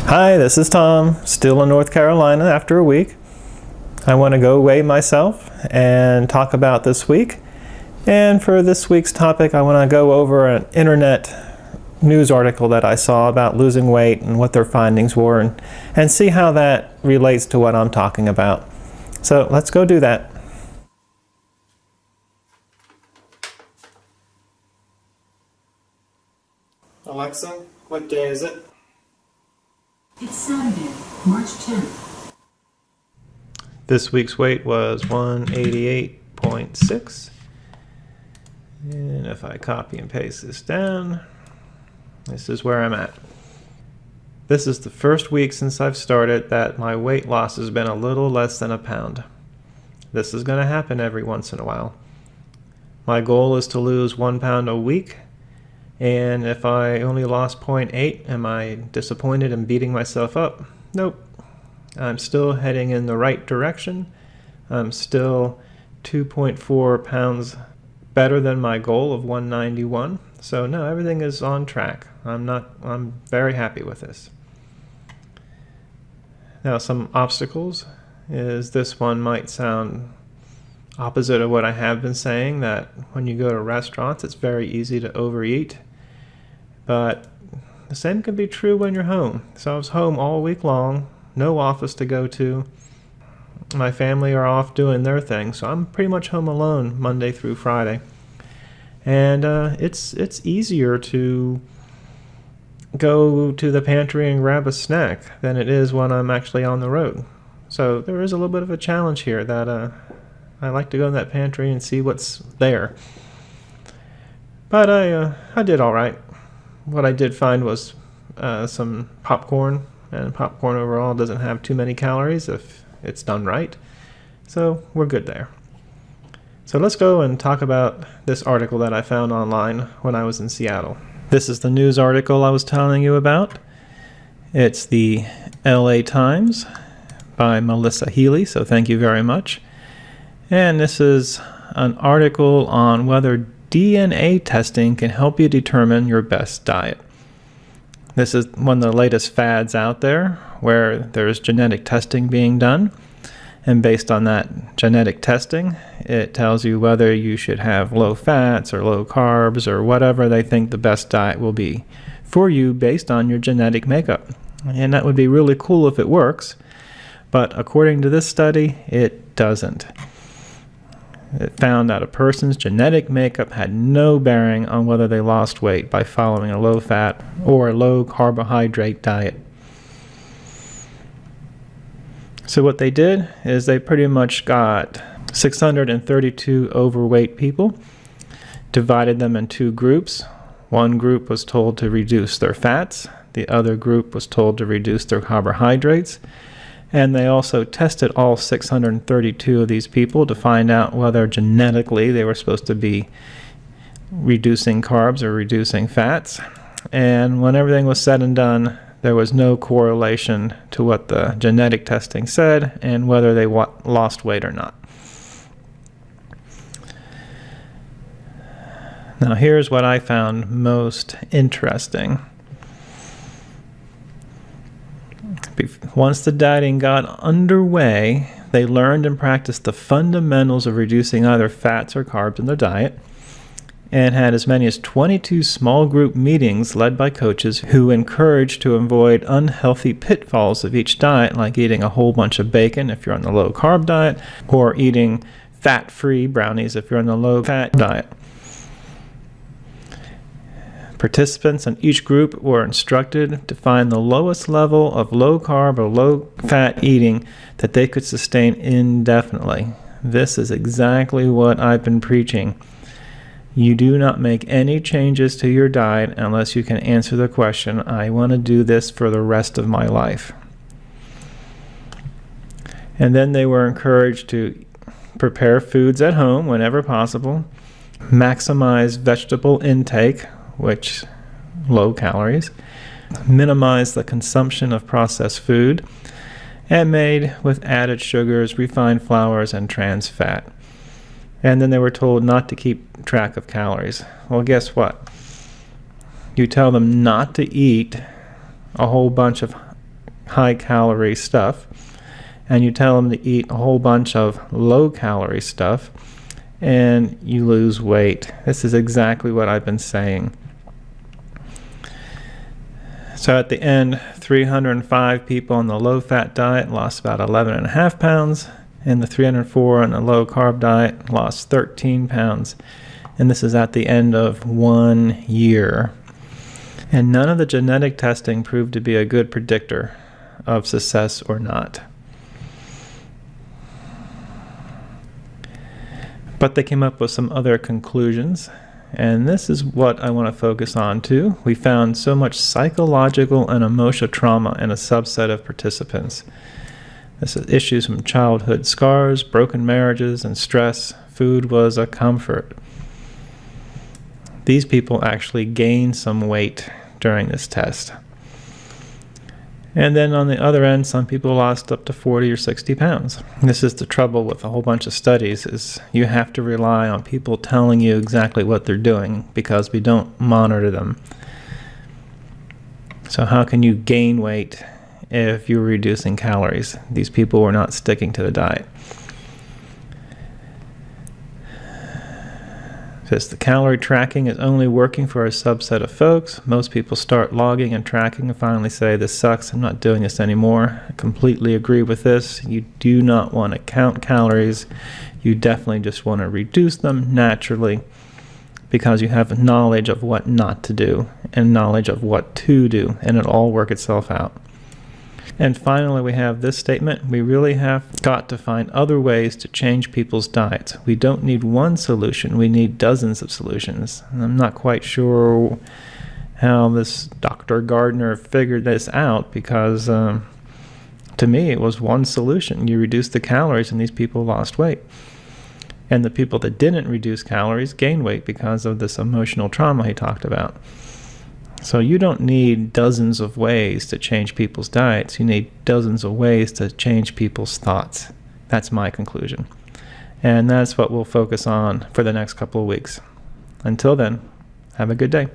Hi, this is Tom, still in North Carolina after a week. I want to go weigh myself and talk about this week. And for this week's topic, I want to go over an internet news article that I saw about losing weight and what their findings were and see how that relates to what I'm talking about. So let's go do that. Alexa, what day is it? It's Saturday, March 10th. This week's weight was 188.6. And if I copy and paste this down, this is where I'm at. This is the first week since I've started that my weight loss has been a little less than a pound. This is going to happen every once in a while. My goal is to lose 1 pound a week. And if I only lost 0.8, am I disappointed in beating myself up? Nope. I'm still heading in the right direction. I'm still 2.4 pounds better than my goal of 191. So no, everything is on track. I'm very happy with this. Now, some obstacles is this one might sound opposite of what I have been saying, that when you go to restaurants, it's very easy to overeat. But the same can be true when you're home. So I was home all week long, no office to go to. My family are off doing their thing, so I'm pretty much home alone Monday through Friday. And it's easier to go to the pantry and grab a snack than it is when I'm actually on the road. So there is a little bit of a challenge here that I like to go in that pantry and see what's there. But I did all right. What I did find was some popcorn, and popcorn overall doesn't have too many calories if it's done right. So we're good there. So let's go and talk about this article that I found online when I was in Seattle. This is the news article I was telling you about. It's the LA Times by Melissa Healy, so thank you very much. And this is an article on whether DNA testing can help you determine your best diet. This is one of the latest fads out there where there's genetic testing being done. And based on that genetic testing, it tells you whether you should have low fats or low carbs or whatever they think the best diet will be for you based on your genetic makeup. And that would be really cool if it works. But according to this study, it doesn't. It found that a person's genetic makeup had no bearing on whether they lost weight by following a low-fat or a low-carbohydrate diet. So what they did is they pretty much got 632 overweight people, divided them in two groups. One group was told to reduce their fats. The other group was told to reduce their carbohydrates. And they also tested all 632 of these people to find out whether genetically they were supposed to be reducing carbs or reducing fats. And when everything was said and done, there was no correlation to what the genetic testing said and whether they lost weight or not. Now here's what I found most interesting. Once the dieting got underway, they learned and practiced the fundamentals of reducing either fats or carbs in their diet, and had as many as 22 small group meetings led by coaches who encouraged to avoid unhealthy pitfalls of each diet, like eating a whole bunch of bacon if you're on the low carb diet, or eating fat-free brownies if you're on the low fat diet. Participants in each group were instructed to find the lowest level of low carb or low fat eating that they could sustain indefinitely. This is exactly what I've been preaching. You do not make any changes to your diet unless you can answer the question, I want to do this for the rest of my life. And then they were encouraged to prepare foods at home whenever possible, maximize vegetable intake, which low calories, minimize the consumption of processed food, and made with added sugars, refined flours, and trans fat. And then they were told not to keep track of calories. Well, guess what? You tell them not to eat a whole bunch of high calorie stuff, and you tell them to eat a whole bunch of low calorie stuff, and you lose weight. This is exactly what I've been saying. So at the end, 305 people on the low-fat diet lost about 11.5 pounds, and the 304 on the low-carb diet lost 13 pounds. And this is at the end of 1 year. And none of the genetic testing proved to be a good predictor of success or not. But they came up with some other conclusions, and this is what I want to focus on too. We found so much psychological and emotional trauma in a subset of participants. This is issues from childhood scars, broken marriages, and stress. Food was a comfort. These people actually gained some weight during this test. And then on the other end, some people lost up to 40 or 60 pounds. This is the trouble with a whole bunch of studies, is you have to rely on people telling you exactly what they're doing because we don't monitor them. So how can you gain weight if you're reducing calories? These people were not sticking to the diet. Because the calorie tracking is only working for a subset of folks. Most people start logging and tracking and finally say, this sucks, I'm not doing this anymore. I completely agree with this. You do not want to count calories. You definitely just want to reduce them naturally because you have knowledge of what not to do and knowledge of what to do, and it'll all work itself out. And finally, we have this statement: we really have got to find other ways to change people's diets. We don't need one solution, we need dozens of solutions. And I'm not quite sure how this Dr. Gardner figured this out, because to me it was one solution. You reduce the calories and these people lost weight. And the people that didn't reduce calories gained weight because of this emotional trauma he talked about. So you don't need dozens of ways to change people's diets. You need dozens of ways to change people's thoughts. That's my conclusion. And that's what we'll focus on for the next couple of weeks. Until then, have a good day.